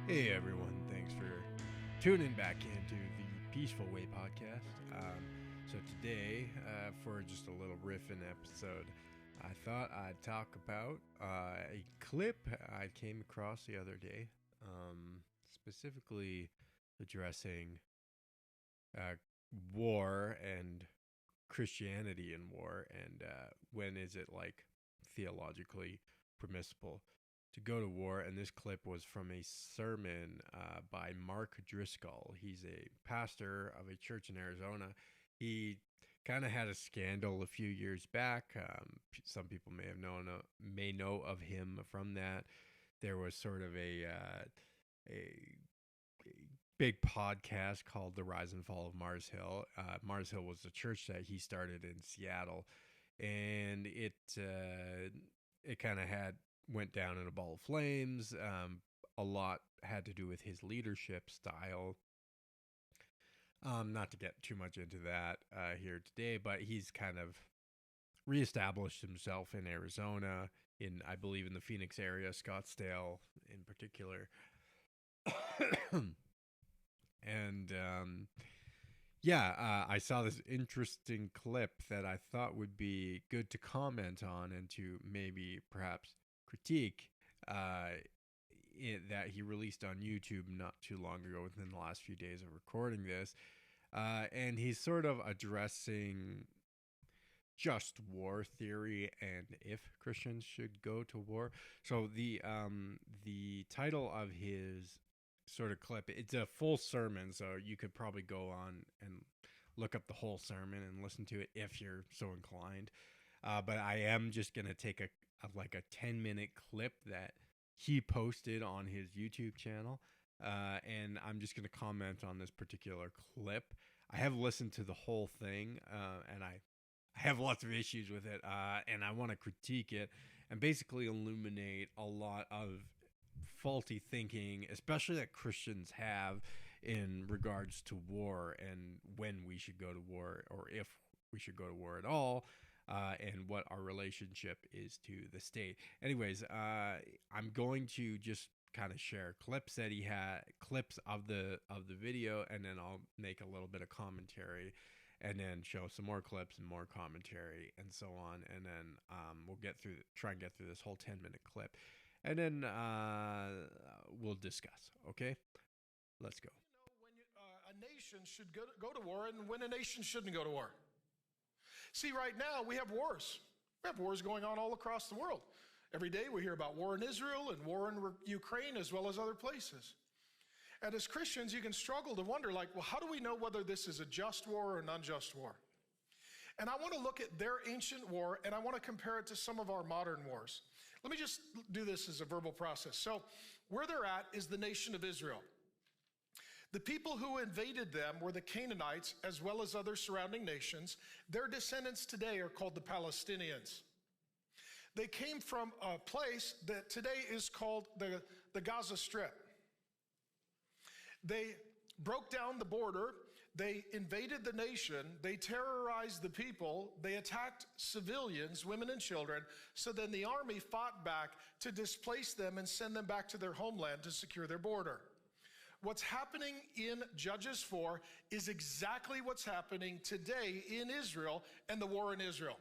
Hey everyone, thanks for tuning back into the Peaceful Way podcast. So today, for just a little riffing episode, I thought I'd talk about a clip I came across the other day, specifically addressing uh, war and Christianity in war, and when is it like theologically permissible to go to war. And this clip was from a sermon by Mark Driscoll. He's a pastor of a church in Arizona. He kind of had a scandal a few years back. Some people may know of him from that. There was sort of a big podcast called The Rise and Fall of Mars Hill. Mars Hill was the church that he started in Seattle, and it kind of had went down in a ball of flames. A lot had to do with his leadership style. Not to get too much into that here today, but he's kind of reestablished himself in Arizona, I believe in the Phoenix area, Scottsdale in particular. And I saw this interesting clip that I thought would be good to comment on and to maybe perhaps critique that he released on YouTube not too long ago, within the last few days of recording this. And he's sort of addressing just war theory and if Christians should go to war. So the title of his sort of clip, it's a full sermon, so you could probably go on and look up the whole sermon and listen to it if you're so inclined. But I am just gonna take a 10-minute clip that he posted on his YouTube channel, and I'm just gonna comment on this particular clip. I have listened to the whole thing, and I have lots of issues with it, and I want to critique it and basically illuminate a lot of faulty thinking, especially that Christians have in regards to war and when we should go to war, or if we should go to war at all, and what our relationship is to the state. Anyways, I'm going to just kind of share clips that he had, clips of the video, and then I'll make a little bit of commentary, and then show some more clips and more commentary and so on, and then we'll try and get through this whole 10-minute clip, and then we'll discuss. Okay, let's go. A nation should go to war and when a nation shouldn't go to war. See, right now we have wars. We have wars going on all across the world. Every day we hear about war in Israel and war in Ukraine, as well as other places. And as Christians, you can struggle to wonder, well, how do we know whether this is a just war or an unjust war? And I want to look at their ancient war, and I want to compare it to some of our modern wars. Let me just do this as a verbal process. So where they're at is the nation of Israel. The people who invaded them were the Canaanites, as well as other surrounding nations. Their descendants today are called the Palestinians. They came from a place that today is called the Gaza Strip. They broke down the border. They invaded the nation. They terrorized the people. They attacked civilians, women and children. So then the army fought back to displace them and send them back to their homeland to secure their border. What's happening in Judges 4 is exactly what's happening today in Israel and the war in Israel.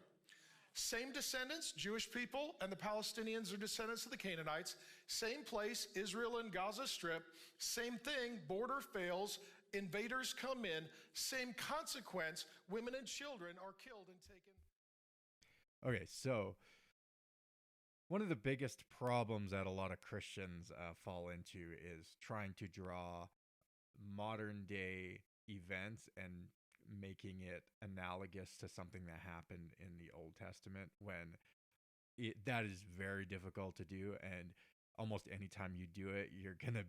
Same descendants, Jewish people, and the Palestinians are descendants of the Canaanites. Same place, Israel and Gaza Strip. Same thing, border fails, invaders come in. Same consequence, women and children are killed and taken. Okay, so one of the biggest problems that a lot of Christians fall into is trying to draw modern day events and making it analogous to something that happened in the Old Testament, when that is very difficult to do, and almost anytime you do it, you're gonna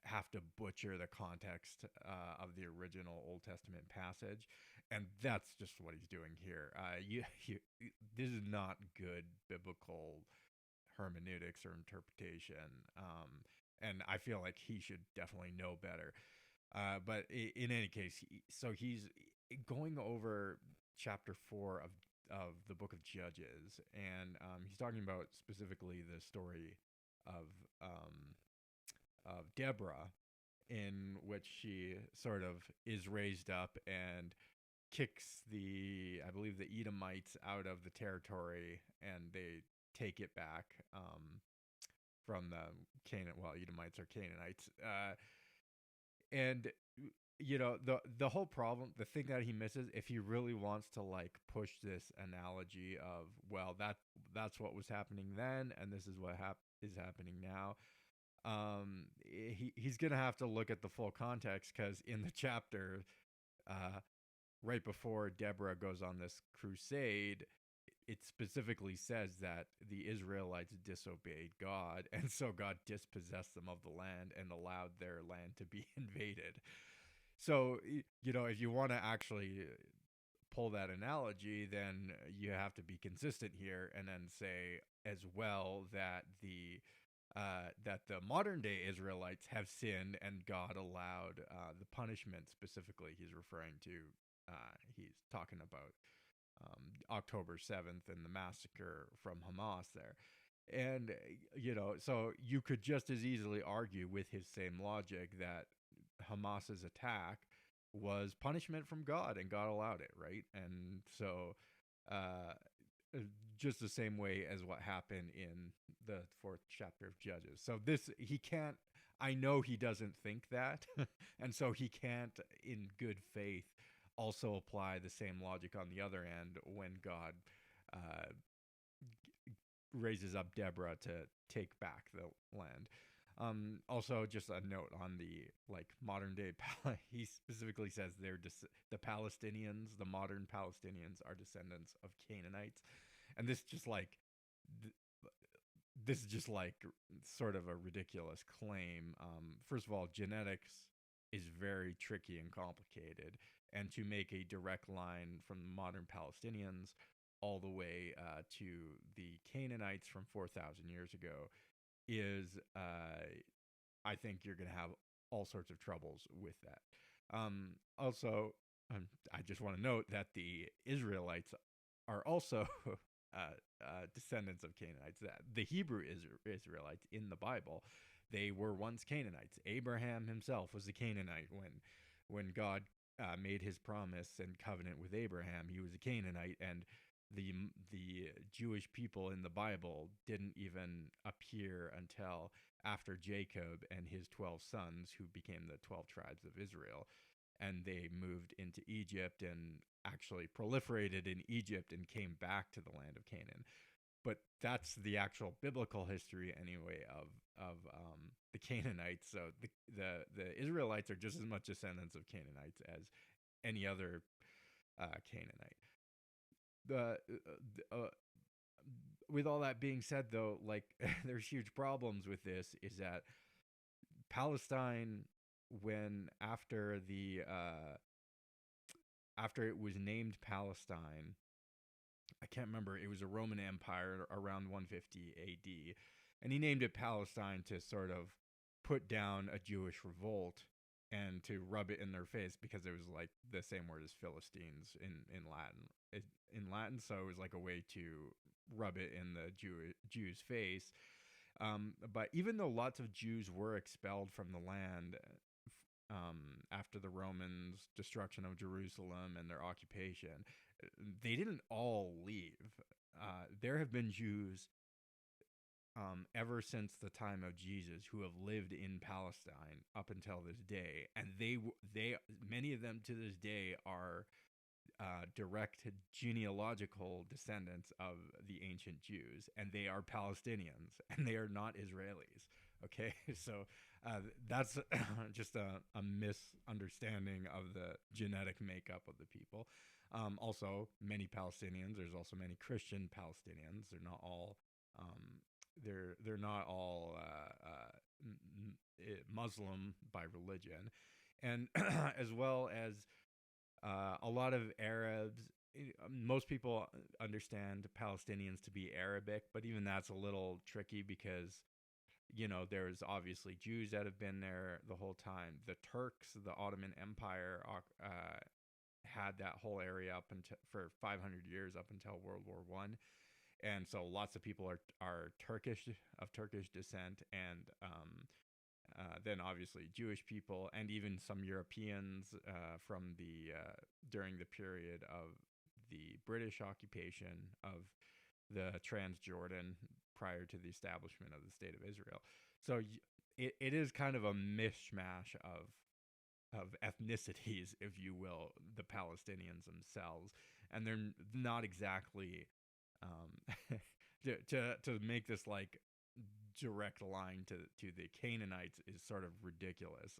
have to butcher the context of the original Old Testament passage, and that's just what he's doing here. This is not good biblical hermeneutics or interpretation, and I feel like he should definitely know better. But in any case, he's going over chapter 4 of the book of Judges, and he's talking about specifically the story of of Deborah, in which she sort of is raised up and kicks I believe the Edomites out of the territory, and they take it back from the Edomites are Canaanites, and the whole problem, the thing that he misses, if he really wants to like push this analogy of, well, that's what was happening then, and this is what is happening now. He's gonna have to look at the full context, because in the chapter, right before Deborah goes on this crusade, it specifically says that the Israelites disobeyed God, and so God dispossessed them of the land and allowed their land to be invaded. So, if you want to actually pull that analogy, then you have to be consistent here, and then say as well that the modern day Israelites have sinned, and God allowed the punishment. Specifically, he's referring to, he's talking about October 7th and the massacre from Hamas there. And, so you could just as easily argue with his same logic that Hamas's attack was punishment from God, and God allowed it, right? And so just the same way as what happened in the 4th chapter of Judges. So I know he doesn't think that, and so he can't, in good faith, also apply the same logic on the other end when God raises up Deborah to take back the land. Also, just a note on the modern day, he specifically says the Palestinians, the modern Palestinians, are descendants of Canaanites, and this is just sort of a ridiculous claim. First of all, genetics is very tricky and complicated, and to make a direct line from the modern Palestinians all the way to the Canaanites from 4,000 years ago is, I think you're going to have all sorts of troubles with that. Also, I just want to note that the Israelites are also descendants of Canaanites. The Hebrew Israelites in the Bible, they were once Canaanites. Abraham himself was a Canaanite when God made his promise and covenant with Abraham. He was a Canaanite, and the Jewish people in the Bible didn't even appear until after Jacob and his 12 sons, who became the 12 tribes of Israel. And they moved into Egypt and actually proliferated in Egypt and came back to the land of Canaan. But that's the actual biblical history anyway of the Canaanites. So the Israelites are just as much descendants of Canaanites as any other Canaanite. With all that being said, though, there's huge problems with this. Is that Palestine, when after it was named Palestine, I can't remember, it was a Roman Empire around 150 AD, and he named it Palestine to sort of put down a Jewish revolt and to rub it in their face, because it was the same word as Philistines in Latin, so it was like a way to rub it in the Jews' face. But even though lots of Jews were expelled from the land after the Romans' destruction of Jerusalem and their occupation, they didn't all leave. There have been Jews ever since the time of Jesus who have lived in Palestine up until this day, and many of them to this day are direct genealogical descendants of the ancient Jews, and they are Palestinians, and they are not Israelis. Okay, so that's just a misunderstanding of the genetic makeup of the people. Also, many Palestinians. There's also many Christian Palestinians. They're not all. They're not all Muslim by religion, and as well as a lot of Arabs. Most people understand Palestinians to be Arabic, but even that's a little tricky, because there's obviously Jews that have been there the whole time. The Turks, the Ottoman Empire, had that whole area up until for 500 years, up until World War I. And so lots of people are of Turkish descent, and then obviously Jewish people, and even some Europeans from the during the period of the British occupation of the Transjordan prior to the establishment of the State of Israel. So it is kind of a mishmash of ethnicities, if you will, the Palestinians themselves, and they're not exactly to make this like direct line to the Canaanites is sort of ridiculous.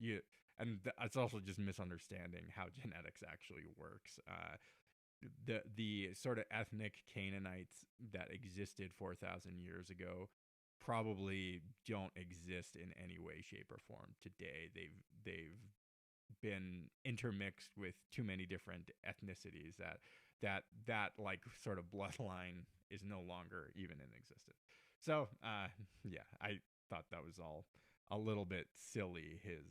It's also just misunderstanding how genetics actually works. The sort of ethnic Canaanites that existed 4,000 years ago probably don't exist in any way, shape, or form today. They've been intermixed with too many different ethnicities that like sort of bloodline is no longer even in existence. So yeah, I thought that was all a little bit silly, his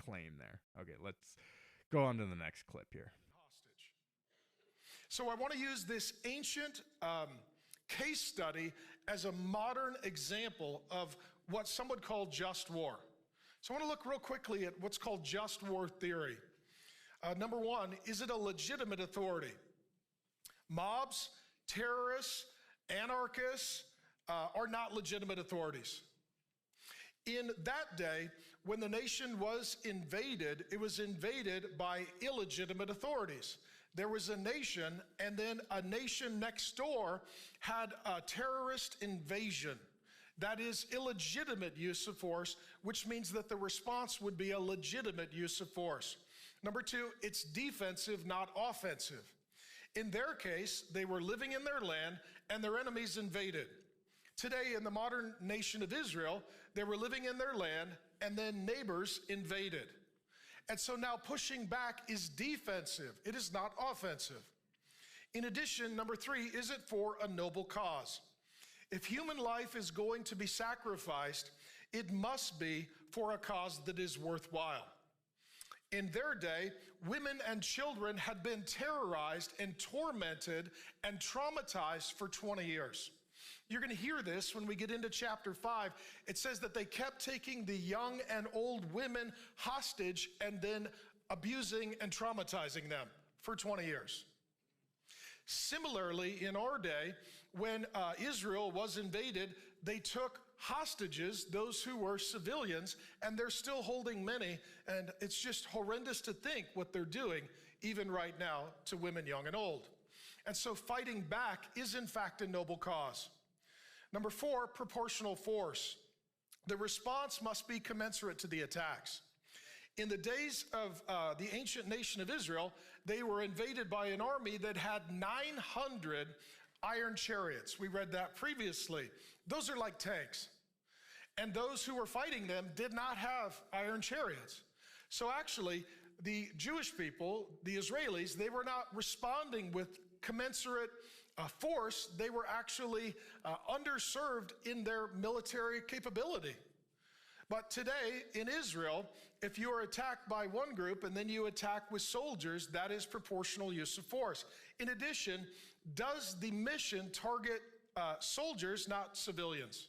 claim there. Okay, let's go on to the next clip here. Hostage. So I want to use this ancient case study as a modern example of what some would call just war. So I want to look real quickly at what's called just war theory. Number one, is it a legitimate authority? Mobs, terrorists, anarchists are not legitimate authorities. In that day, when the nation was invaded, it was invaded by illegitimate authorities. There was a nation, and then a nation next door had a terrorist invasion. That is illegitimate use of force, which means that the response would be a legitimate use of force. Number two, it's defensive, not offensive. In their case, they were living in their land, and their enemies invaded. Today, in the modern nation of Israel, they were living in their land, and then neighbors invaded. And so now pushing back is defensive. It is not offensive. In addition, number three, is it for a noble cause? If human life is going to be sacrificed, it must be for a cause that is worthwhile. In their day, women and children had been terrorized and tormented and traumatized for 20 years. You're going to hear this when we get into chapter 5. It says that they kept taking the young and old women hostage and then abusing and traumatizing them for 20 years. Similarly, in our day, when Israel was invaded, they took hostages, those who were civilians, and they're still holding many, and it's just horrendous to think what they're doing, even right now, to women young and old. And so fighting back is in fact a noble cause. Number four, proportional force. The response must be commensurate to the attacks. In the days of the ancient nation of Israel, they were invaded by an army that had 900 iron chariots. We read that previously. Those are like tanks. And those who were fighting them did not have iron chariots. So actually, the Jewish people, the Israelis, they were not responding with commensurate force. They were actually underserved in their military capability. But today in Israel, if you are attacked by one group and then you attack with soldiers, that is proportional use of force. In addition, does the mission target soldiers, not civilians?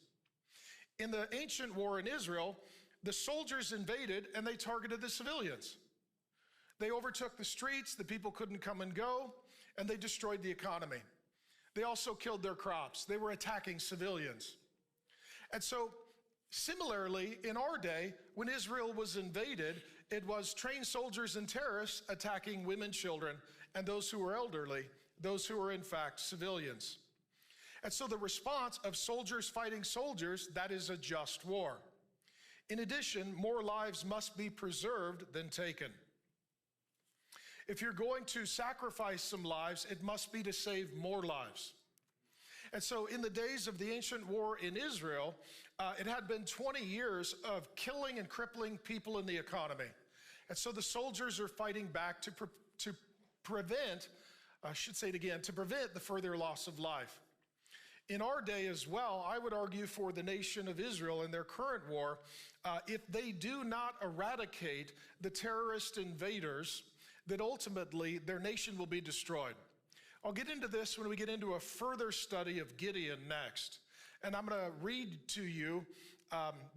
In the ancient war in Israel, the soldiers invaded and they targeted the civilians. They overtook the streets, the people couldn't come and go, and they destroyed the economy. They also killed their crops. They were attacking civilians. And so, similarly, in our day, when Israel was invaded, it was trained soldiers and terrorists attacking women, children, and those who were elderly, those who were in fact civilians. And so the response of soldiers fighting soldiers, that is a just war. In addition, more lives must be preserved than taken. If you're going to sacrifice some lives, it must be to save more lives. And so in the days of the ancient war in Israel, it had been 20 years of killing and crippling people in the economy. And so the soldiers are fighting back to prevent the further loss of life. In our day as well, I would argue for the nation of Israel in their current war, if they do not eradicate the terrorist invaders, that ultimately their nation will be destroyed. I'll get into this when we get into a further study of Gideon next. And I'm going to read to you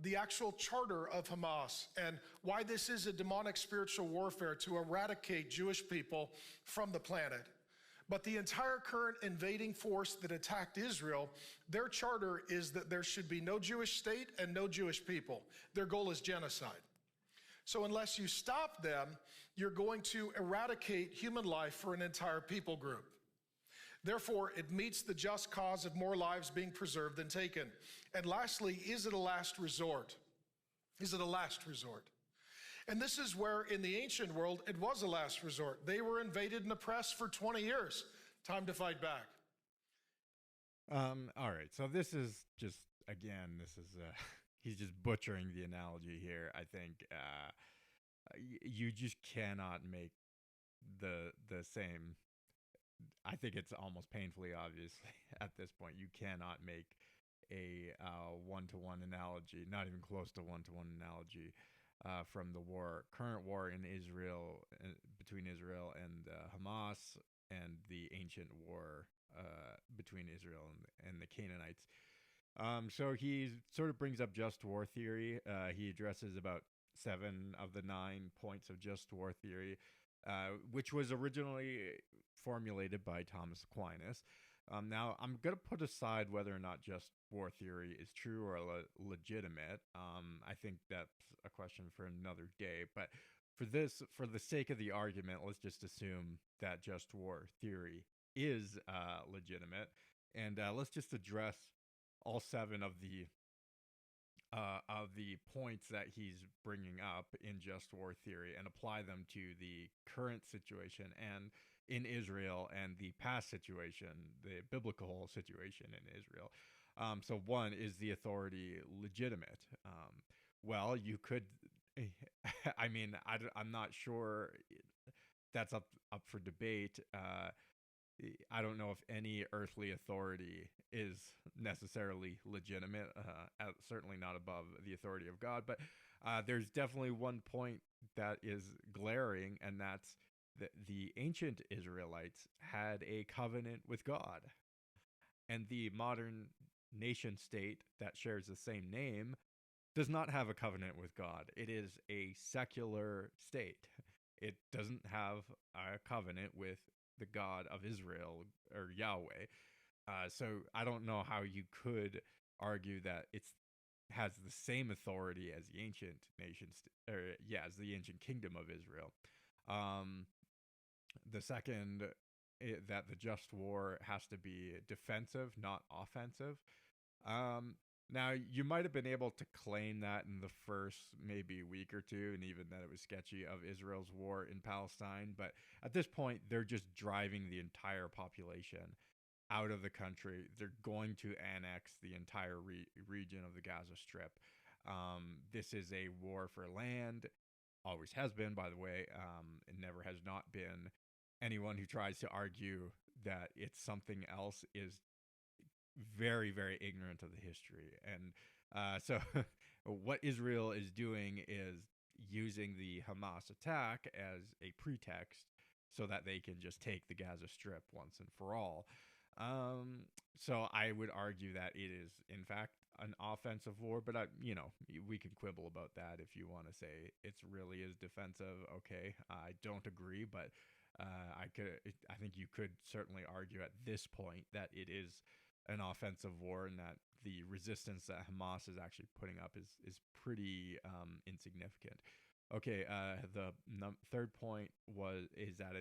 the actual charter of Hamas and why this is a demonic spiritual warfare to eradicate Jewish people from the planet. But the entire current invading force that attacked Israel, their charter is that there should be no Jewish state and no Jewish people. Their goal is genocide. So unless you stop them, you're going to eradicate human life for an entire people group. Therefore, it meets the just cause of more lives being preserved than taken. And lastly, is it a last resort? Is it a last resort? And this is where in the ancient world, it was a last resort. They were invaded and oppressed for 20 years. Time to fight back. All right. So this is just, again, he's just butchering the analogy here. I think you just cannot make the same. I think it's almost painfully obvious at this point. You cannot make a one-to-one analogy, not even close to one-to-one analogy from the current war in Israel, between Israel and Hamas, and the ancient war between Israel and the Canaanites. So he sort of brings up just war theory. He addresses about 7 of the 9 points of just war theory, which was originally formulated by Thomas Aquinas. Now, I'm going to put aside whether or not just war theory is true or legitimate. I think that's a question for another day. But for the sake of the argument, let's just assume that just war theory is legitimate. And let's just address all 7 of the points that he's bringing up in just war theory and apply them to the current situation and in Israel and the past situation, the biblical situation in Israel. So one, is the authority legitimate? Well, you could, I mean, I'm not sure that's up for debate. I don't know if any earthly authority is necessarily legitimate, certainly not above the authority of God. But there's definitely one point that is glaring, and that's that the ancient Israelites had a covenant with God. And the modern nation state that shares the same name does not have a covenant with God. It is a secular state. It doesn't have a covenant with the God of Israel or Yahweh. So I don't know how you could argue that it has the same authority as the ancient as the ancient kingdom of Israel. The second, that the just war has to be defensive, not offensive. Now, you might have been able to claim that in the first maybe week or two, and even that it was sketchy, of Israel's war in Palestine. But at this point, they're just driving the entire population out of the country. They're going to annex the entire region of the Gaza Strip. This is a war for land, always has been, by the way. It never has not been. Anyone who tries to argue that it's something else is very, very ignorant of the history. And so what Israel is doing is using the Hamas attack as a pretext so that they can just take the Gaza Strip once and for all. So I would argue that it is, in fact, an offensive war, but we can quibble about that if you want to say it really is defensive. Okay, I don't agree, but I think you could certainly argue at this point that it is an offensive war, and that the resistance that Hamas is actually putting up is pretty insignificant. Okay, the third point is that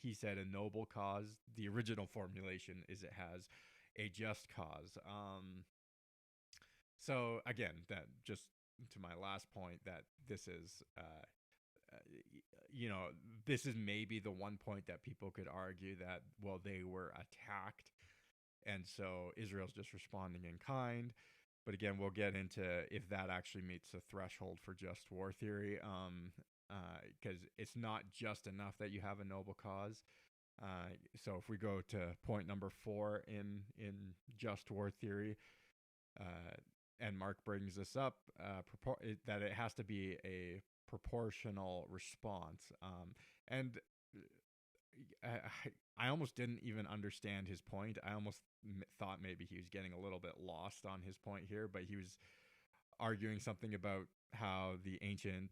he said, a noble cause. The original formulation is it has a just cause. So again, that just to my last point, that this is this is maybe the one point that people could argue that, well, they were attacked, and so Israel's just responding in kind. But again, we'll get into if that actually meets the threshold for just war theory, because it's not just enough that you have a noble cause. So if we go to point number 4 in just war theory, and Mark brings this up, that it has to be a proportional response. And I almost didn't even understand his point. I almost thought maybe he was getting a little bit lost on his point here, but he was arguing something about how the ancient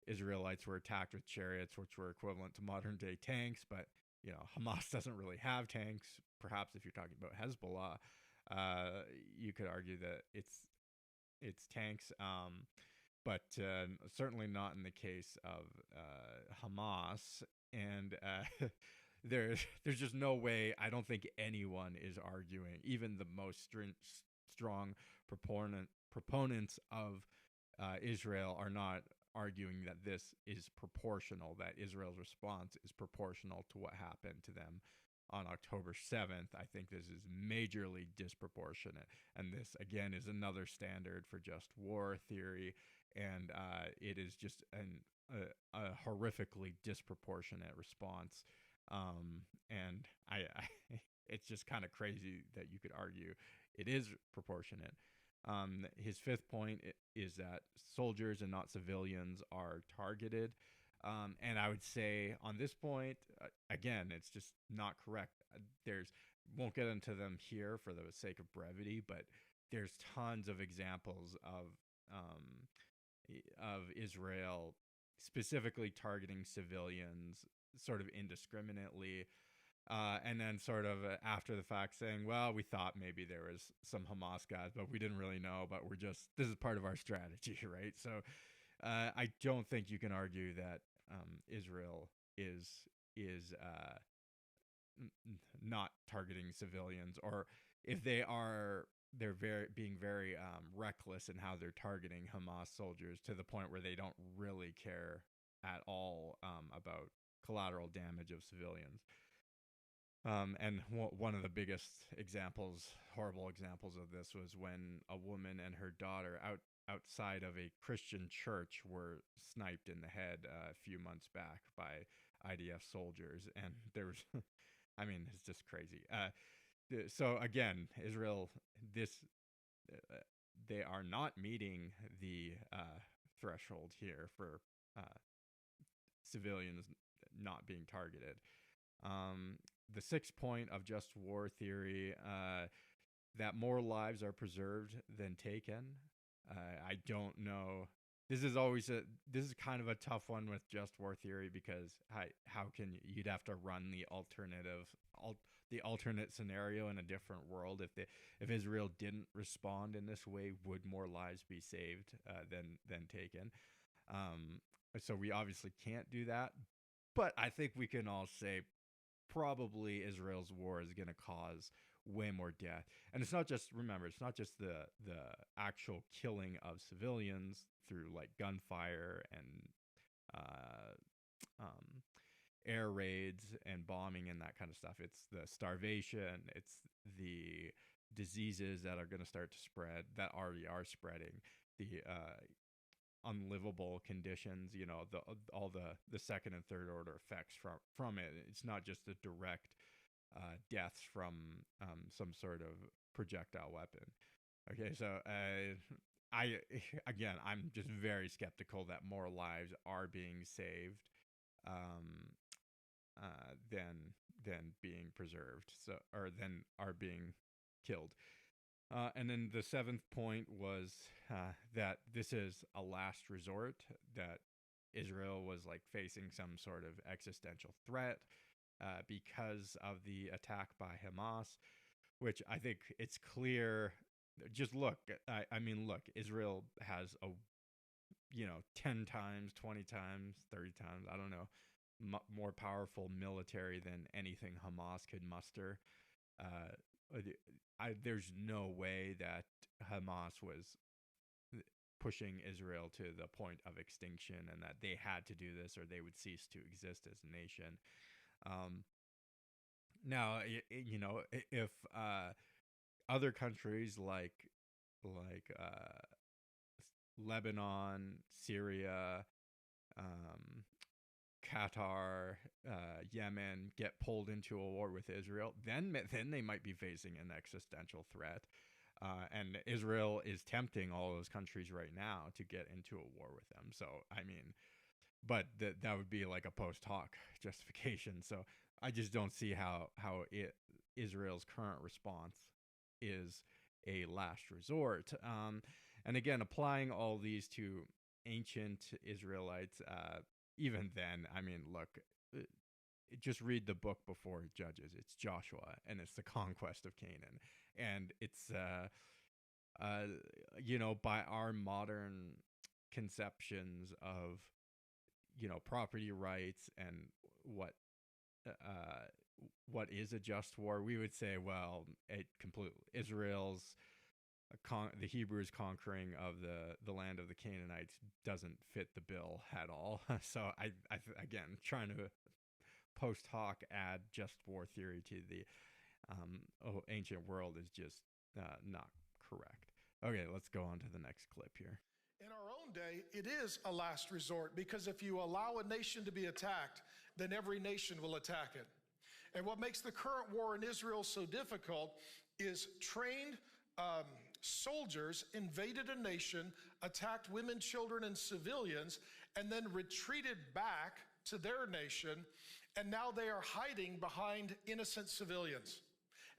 Israelites were attacked with chariots, which were equivalent to modern day tanks. But Hamas doesn't really have tanks. Perhaps if you're talking about Hezbollah, you could argue that it's tanks, but certainly not in the case of Hamas. And there's just no way. I don't think anyone is arguing, even the most strong proponents of Israel are not arguing that this is proportional, that Israel's response is proportional to what happened to them on October 7th. I think this is majorly disproportionate. And this, again, is another standard for just war theory. And it is just a horrifically disproportionate response. And it's just kind of crazy that you could argue it is proportionate. His fifth point is that soldiers and not civilians are targeted. And I would say on this point, again, it's just not correct. Won't get into them here for the sake of brevity, but there's tons of examples of Israel specifically targeting civilians sort of indiscriminately. And then sort of after the fact saying, well, we thought maybe there was some Hamas guys, but we didn't really know, but this is part of our strategy, right? So I don't think you can argue that Israel is not targeting civilians, or if they are, they're being very reckless in how they're targeting Hamas soldiers to the point where they don't really care at all about collateral damage of civilians. And one of the biggest horrible examples of this was when a woman and her daughter outside of a Christian church were sniped in the head a few months back by IDF soldiers. And there was, I mean, it's just crazy. So again, Israel, they are not meeting the threshold here for civilians not being targeted. The sixth point of just war theory, that more lives are preserved than taken. I don't know. This is kind of a tough one with just war theory, because how can you'd have to run the alternate scenario in a different world. If Israel didn't respond in this way, would more lives be saved than taken? So we obviously can't do that, but I think we can all say probably Israel's war is going to cause way more death. And it's not just the actual killing of civilians through like gunfire and air raids and bombing and that kind of stuff. It's the starvation, it's the diseases that are going to start to spread, that already are spreading, the unlivable conditions, all the second and third order effects from it. It's not just the direct deaths from some sort of projectile weapon. Okay, so I'm just very skeptical that more lives are being saved than being preserved, than are being killed. And then the seventh point was that this is a last resort, that Israel was like facing some sort of existential threat because of the attack by Hamas, which I think it's clear. Just look, look, Israel has 10 times, 20 times, 30 times, I don't know, more powerful military than anything Hamas could muster. There's no way that Hamas was pushing Israel to the point of extinction, and that they had to do this or they would cease to exist as a nation. Now, if other countries like Lebanon, Syria, Qatar, Yemen get pulled into a war with Israel, then they might be facing an existential threat. And Israel is tempting all those countries right now to get into a war with them. So, I mean, but that would be like a post hoc justification. So I just don't see how Israel's current response is a last resort. And again, applying all these to ancient Israelites, even then, I mean, look, uh, just read the book before Judges. It's Joshua, and it's the conquest of Canaan, and it's uh, by our modern conceptions of property rights and what uh, what is a just war, we would say, well, it completely Israel's the Hebrews conquering of the land of the Canaanites doesn't fit the bill at all. So again, trying to post hoc add just war theory to the ancient world is just not correct. Okay, let's go on to the next clip here. In our own day, it is a last resort, because if you allow a nation to be attacked, then every nation will attack it. And what makes the current war in Israel so difficult is trained soldiers invaded a nation, attacked women, children, and civilians, and then retreated back to their nation, and now they are hiding behind innocent civilians.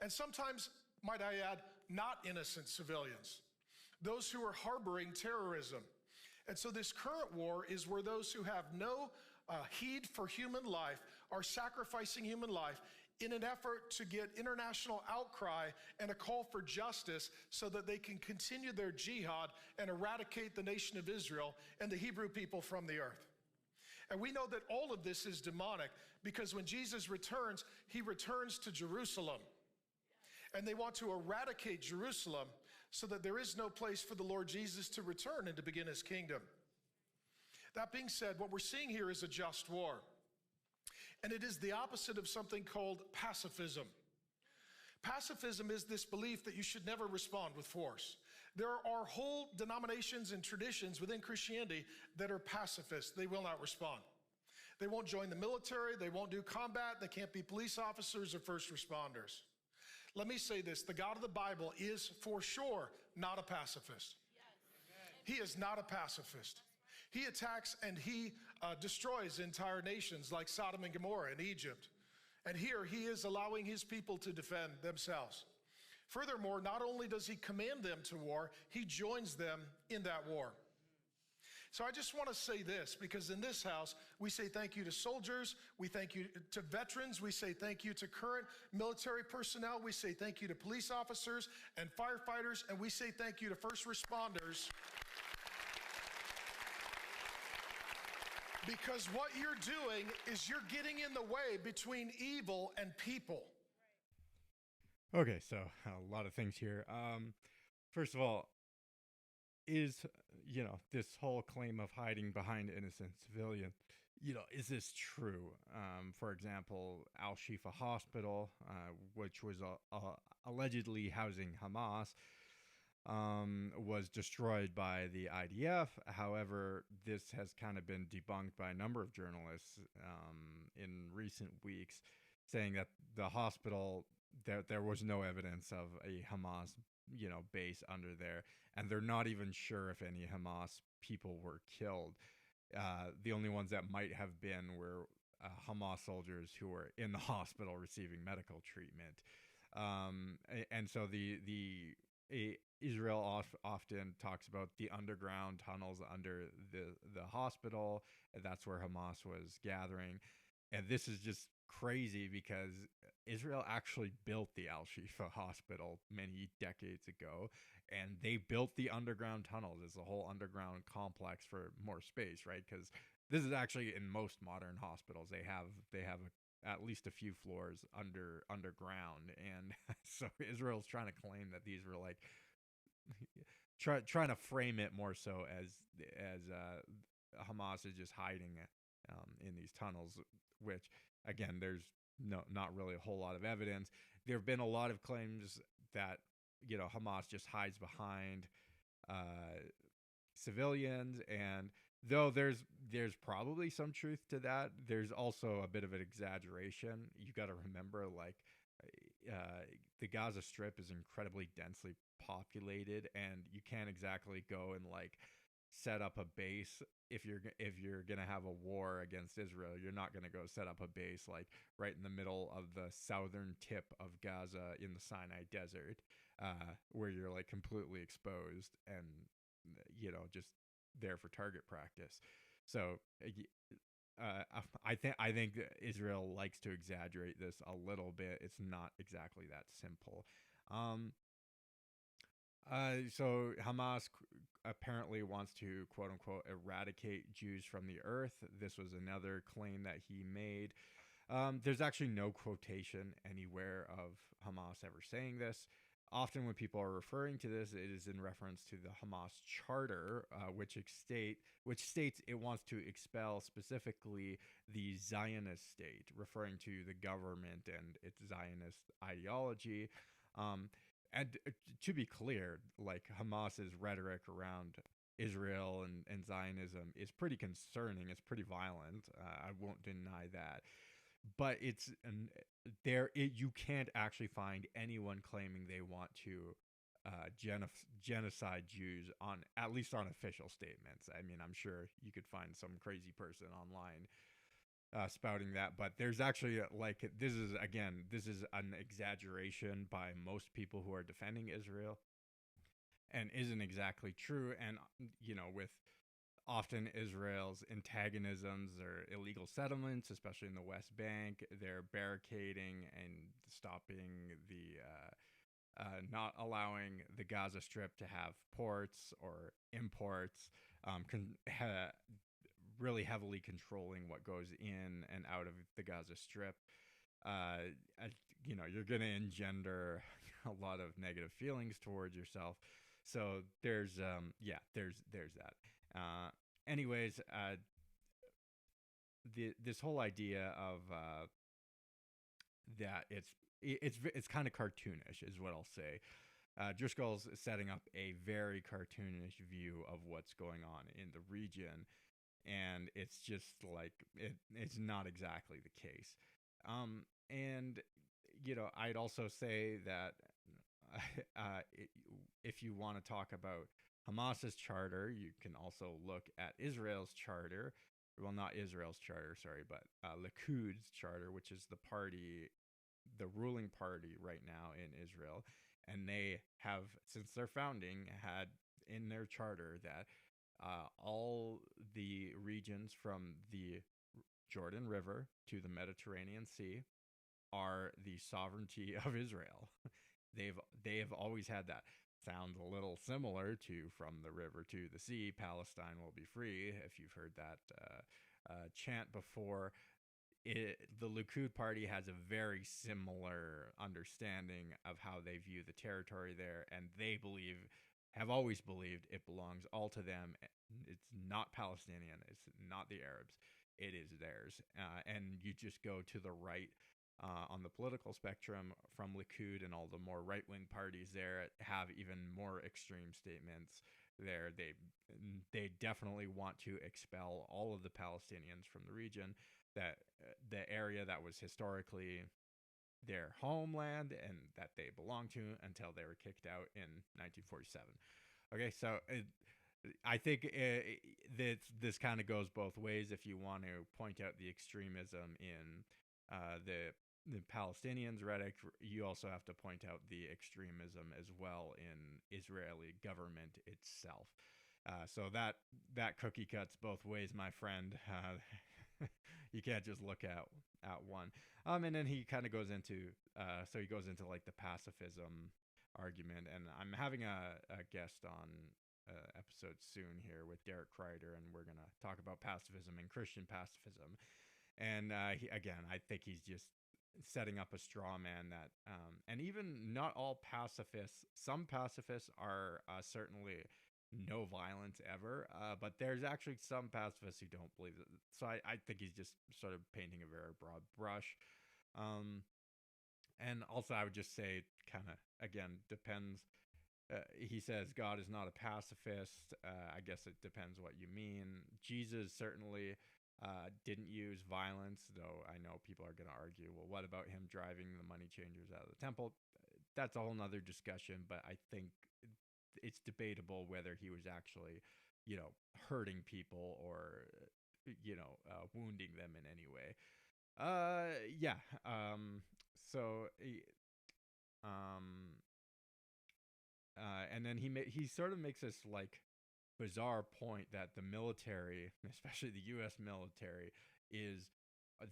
And sometimes, might I add, not innocent civilians, those who are harboring terrorism. And so this current war is where those who have no heed for human life are sacrificing human life in an effort to get international outcry and a call for justice so that they can continue their jihad and eradicate the nation of Israel and the Hebrew people from the earth. And we know that all of this is demonic, because when Jesus returns, he returns to Jerusalem. And they want to eradicate Jerusalem so that there is no place for the Lord Jesus to return and to begin his kingdom. That being said, what we're seeing here is a just war. And it is the opposite of something called pacifism. Pacifism is this belief that you should never respond with force. There are whole denominations and traditions within Christianity that are pacifist. They will not respond. They won't join the military. They won't do combat. They can't be police officers or first responders. Let me say this. The God of the Bible is for sure not a pacifist. He is not a pacifist. He attacks and he destroys entire nations like Sodom and Gomorrah in Egypt. And here he is allowing his people to defend themselves. Furthermore, not only does he command them to war, he joins them in that war. So I just want to say this, because in this house, we say thank you to soldiers, we thank you to veterans, we say thank you to current military personnel, we say thank you to police officers and firefighters, and we say thank you to first responders. Because what you're doing is you're getting in the way between evil and people. Okay, so a lot of things here. First of all, is this whole claim of hiding behind innocent civilians, is this true? For example, Al-Shifa Hospital, which was allegedly housing Hamas, was destroyed by the IDF. However, this has kind of been debunked by a number of journalists in recent weeks, saying that the hospital, there was no evidence of a Hamas base under there, and they're not even sure if any Hamas people were killed. The only ones that might have been were Hamas soldiers who were in the hospital receiving medical treatment. And so Israel often talks about the underground tunnels under the hospital. That's where Hamas was gathering. And this is just crazy, because Israel actually built the Al-Shifa hospital many decades ago, and they built the underground tunnels as a whole underground complex for more space, right? Because this is actually in most modern hospitals, they have at least a few floors underground, and so Israel's trying to claim that these were like trying to frame it more so as Hamas is just hiding in these tunnels, which again, there's not really a whole lot of evidence. There have been a lot of claims that Hamas just hides behind civilians, and though there's probably some truth to that, there's also a bit of an exaggeration. You got to remember, like, the Gaza Strip is incredibly densely populated, and you can't exactly go and like set up a base. If you're gonna have a war against Israel, you're not gonna go set up a base like right in the middle of the southern tip of Gaza in the Sinai Desert, where you're like completely exposed and just there for target practice. So I think that Israel likes to exaggerate this a little bit. It's not exactly that simple. Um, so Hamas apparently wants to quote unquote eradicate Jews from the earth. This was another claim that he made. There's actually no quotation anywhere of Hamas ever saying this. Often, when people are referring to this, it is in reference to the Hamas charter, which states it wants to expel specifically the Zionist state, referring to the government and its Zionist ideology. Um, and to be clear, like Hamas's rhetoric around Israel and Zionism is pretty concerning. It's pretty violent. I won't deny that, but you can't actually find anyone claiming they want to genocide Jews on at least on official statements. I mean, I'm sure you could find some crazy person online spouting that, but there's actually this is an exaggeration by most people who are defending Israel and isn't exactly true. And with often Israel's antagonisms or illegal settlements, especially in the West Bank, they're barricading and stopping not allowing the Gaza Strip to have ports or imports, really heavily controlling what goes in and out of the Gaza Strip. You're going to engender a lot of negative feelings towards yourself. So there's that. Anyways, this whole idea of that it's kind of cartoonish is what I'll say. Driscoll's setting up a very cartoonish view of what's going on in the region, and it's just like it's not exactly the case. And I'd also say that if you want to talk about Hamas's charter, you can also look at Israel's charter. Well, not Israel's charter, sorry, but Likud's charter, which is the ruling party right now in Israel. And they have, since their founding, had in their charter that all the regions from the Jordan River to the Mediterranean Sea are the sovereignty of Israel. They have always had that. Sounds a little similar to from the river to the sea, Palestine will be free. If you've heard that chant before, the Likud party has a very similar understanding of how they view the territory there, and they have always believed it belongs all to them. It's not Palestinian. It's not the Arabs. It is theirs. And you just go to the right on the political spectrum from Likud, and all the more right-wing parties there have even more extreme statements there. They definitely want to expel all of the Palestinians from the region, that the area that was historically their homeland and that they belonged to until they were kicked out in 1947. Okay, so I think this kind of goes both ways. If you want to point out the extremism in the Palestinians' rhetoric, you also have to point out the extremism as well in Israeli government itself. So that cookie cuts both ways, my friend. You can't just look at one. And then he kind of goes into like the pacifism argument, and I'm having a guest on episode soon here with Derek Kreider, and we're gonna talk about pacifism and Christian pacifism. And I think he's just setting up a straw man that, and even not all pacifists. Some pacifists are certainly no violence ever, but there's actually some pacifists who don't believe it. So I think he's just sort of painting a very broad brush. And also, I would just say, kind of again, depends. He says God is not a pacifist. I guess it depends what you mean. Jesus certainly didn't use violence, though I know people are going to argue, well, what about him driving the money changers out of the temple? That's a whole nother discussion, but I think it's debatable whether he was actually hurting people or wounding them in any way. Yeah. So um and then he sort of makes this like bizarre point that the military, especially the U.S. military, is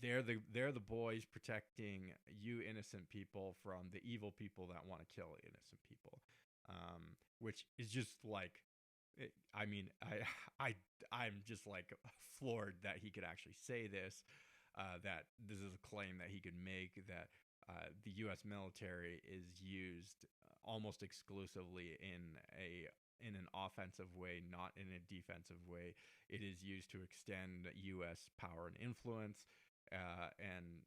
they're the boys protecting you innocent people from the evil people that want to kill innocent people, which is just like, I mean, I'm just like floored that he could actually say this, that this is a claim that he could make, that the U.S. military is used almost exclusively in an offensive way, not in a defensive way. It is used to extend U.S. power and influence, and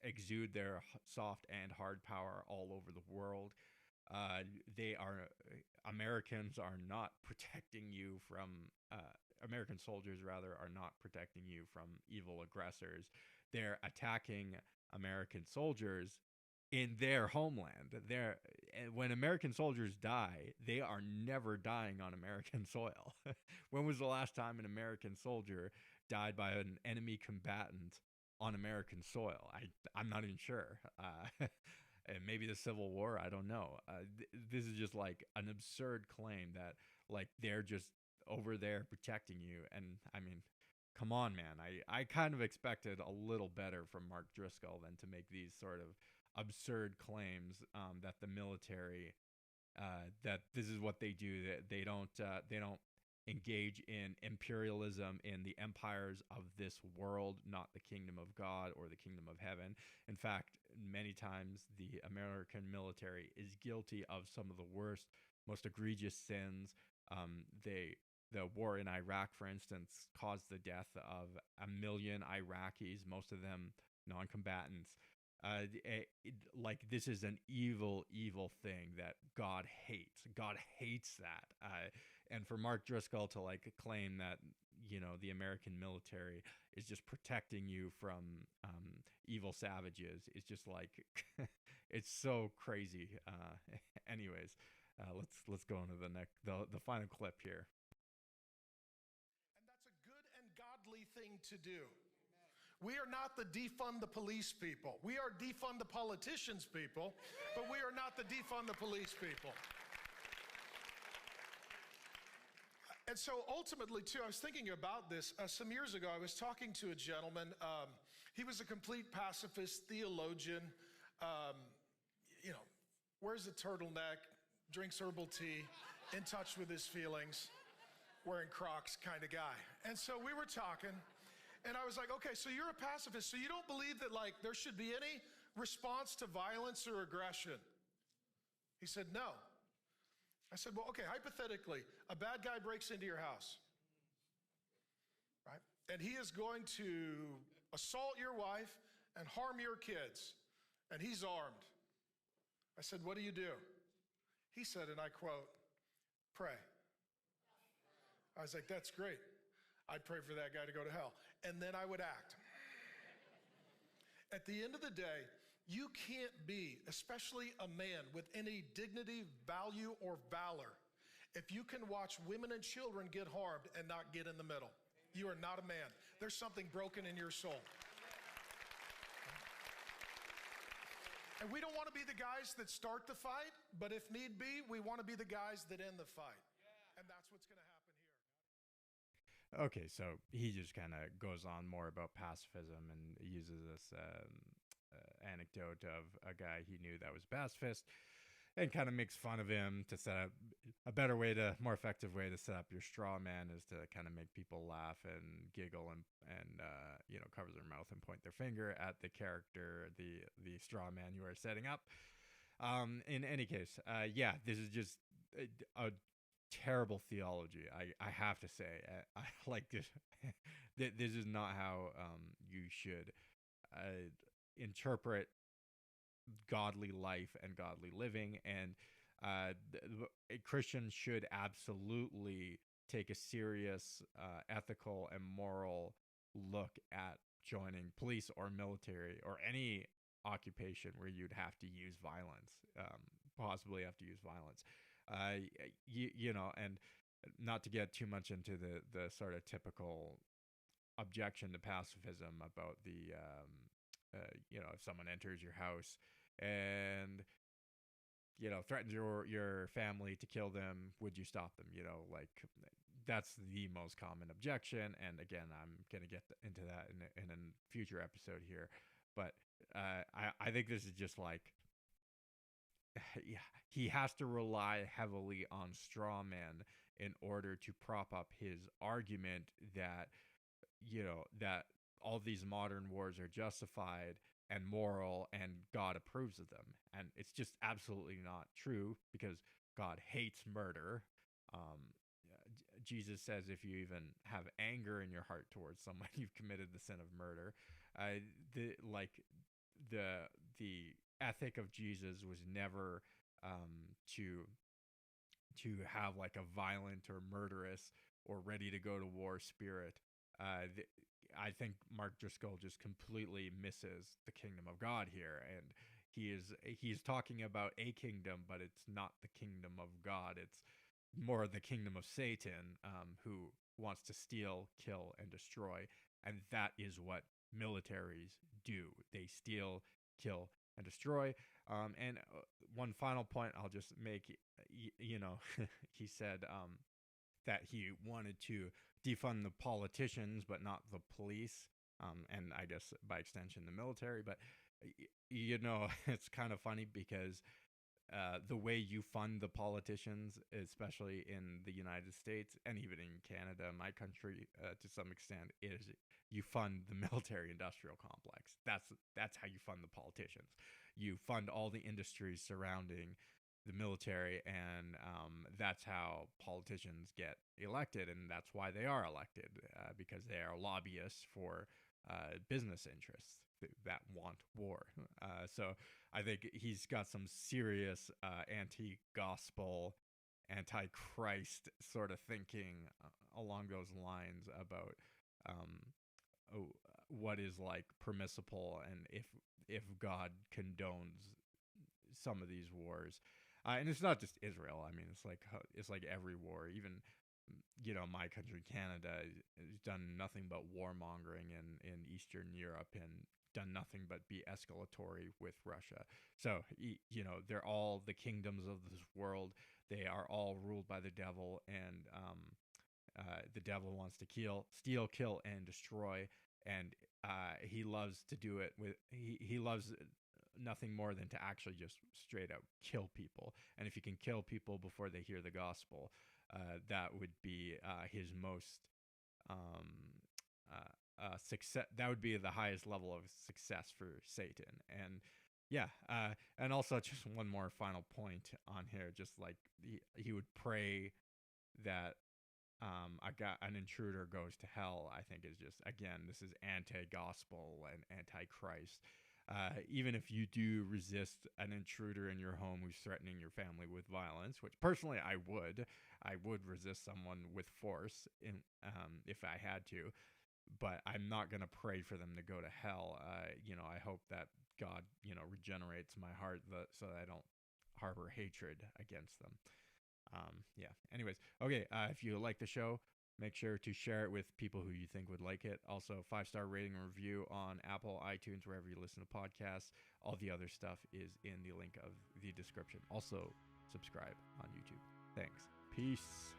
exude their soft and hard power all over the world. They are Americans are not protecting you from American soldiers rather are not protecting you from evil aggressors. They're attacking American soldiers in their homeland. When American soldiers die, they are never dying on American soil. When was the last time an American soldier died by an enemy combatant on American soil? I'm not even sure. And maybe the Civil War, I don't know. This is just like an absurd claim that like they're just over there protecting you. And I mean, come on, man. I kind of expected a little better from Mark Driscoll than to make these sort of absurd claims, that the military, that this is what they do, that they don't engage in imperialism in the empires of this world, not the kingdom of God or the kingdom of heaven. In fact, many times the American military is guilty of some of the worst, most egregious sins. The war in Iraq, for instance, caused the death of 1 million Iraqis, most of them non-combatants. Like this is an evil, evil thing that God hates. God hates that. And for Mark Driscoll to like claim that the American military is just protecting you from evil savages is just like it's so crazy. Anyways, let's go into the final clip here. And that's a good and godly thing to do. We are not the defund the police people. We are defund the politicians people, but we are not the defund the police people. And so ultimately, too, I was thinking about this. Some years ago, I was talking to a gentleman. He was a complete pacifist, theologian, wears a turtleneck, drinks herbal tea, in touch with his feelings, wearing Crocs kind of guy. And so we were talking. And I was like, okay, so you're a pacifist, so you don't believe that like there should be any response to violence or aggression? He said, no. I said, well, okay, hypothetically, a bad guy breaks into your house, right? And he is going to assault your wife and harm your kids, and he's armed. I said, what do you do? He said, and I quote, pray. I was like, that's great. I'd pray for that guy to go to hell. And then I would act. At the end of the day, you can't be, especially a man, with any dignity, value, or valor if you can watch women and children get harmed and not get in the middle. You are not a man. There's something broken in your soul. And we don't want to be the guys that start the fight, but if need be, we want to be the guys that end the fight. And that's what's going to happen here. Okay, so he just kind of goes on more about pacifism and uses this anecdote of a guy he knew that was pacifist and kind of makes fun of him to set up a better way to, more effective way to set up your straw man is to kind of make people laugh and giggle and cover their mouth and point their finger at the character, the straw man you are setting up. In any case, this is just a terrible theology. I have to say, I like this. This is not how you should interpret godly life and godly living. And Christians should absolutely take a serious ethical and moral look at joining police or military or any occupation where you'd have to use violence, possibly have to use violence. You know, and not to get too much into the sort of typical objection to pacifism about the you know, if someone enters your house and, you know, threatens your family to kill them, would you stop them? You know, like, that's the most common objection. And again, I'm gonna get into that in a future episode here, but I think this is just like, yeah, he has to rely heavily on straw man in order to prop up his argument that, you know, that all these modern wars are justified and moral and God approves of them. And it's just absolutely not true, because God hates murder. Jesus says if you even have anger in your heart towards someone, you've committed the sin of murder. The like the ethic of Jesus was never to have like a violent or murderous or ready to go to war spirit. I think Mark Driscoll just completely misses the kingdom of God here, and he's talking about a kingdom, but it's not the kingdom of God. It's more the kingdom of Satan, who wants to steal, kill, and destroy, and that is what militaries do. They steal, kill, and destroy. And one final point I'll just make, you know, he said that he wanted to defund the politicians, but not the police, and I guess by extension the military. But you know, it's kind of funny because the way you fund the politicians, especially in the United States and even in Canada, my country, to some extent, is you fund the military-industrial complex. That's how you fund the politicians. You fund all the industries surrounding the military, and that's how politicians get elected, and that's why they are elected, because they are lobbyists for business interests that want war. So I think he's got some serious anti-gospel, anti-Christ sort of thinking along those lines about what is like permissible, and if God condones some of these wars. And it's not just Israel. I mean, it's like every war. Even, you know, my country, Canada, has done nothing but warmongering in Eastern Europe, and done nothing but be escalatory with Russia. So, you know, they're all the kingdoms of this world. They are all ruled by the devil, and the devil wants to steal, kill, and destroy. And he loves to do it with he loves nothing more than to actually just straight out kill people. And if you can kill people before they hear the gospel, that would be his most success. That would be the highest level of success for Satan. And yeah, and also just one more final point on here, just like he would pray that an intruder goes to hell. I think is just, again, this is anti-gospel and anti-Christ. Even if you do resist an intruder in your home who's threatening your family with violence, which personally I would resist someone with force if I had to, but I'm not going to pray for them to go to hell. You know, I hope that God, you know, regenerates my heart so that I don't harbor hatred against them. Yeah. Anyways, okay. If you like the show, make sure to share it with people who you think would like it. Also, 5-star rating and review on Apple, iTunes, wherever you listen to podcasts. All the other stuff is in the link of the description. Also, subscribe on YouTube. Thanks. Peace.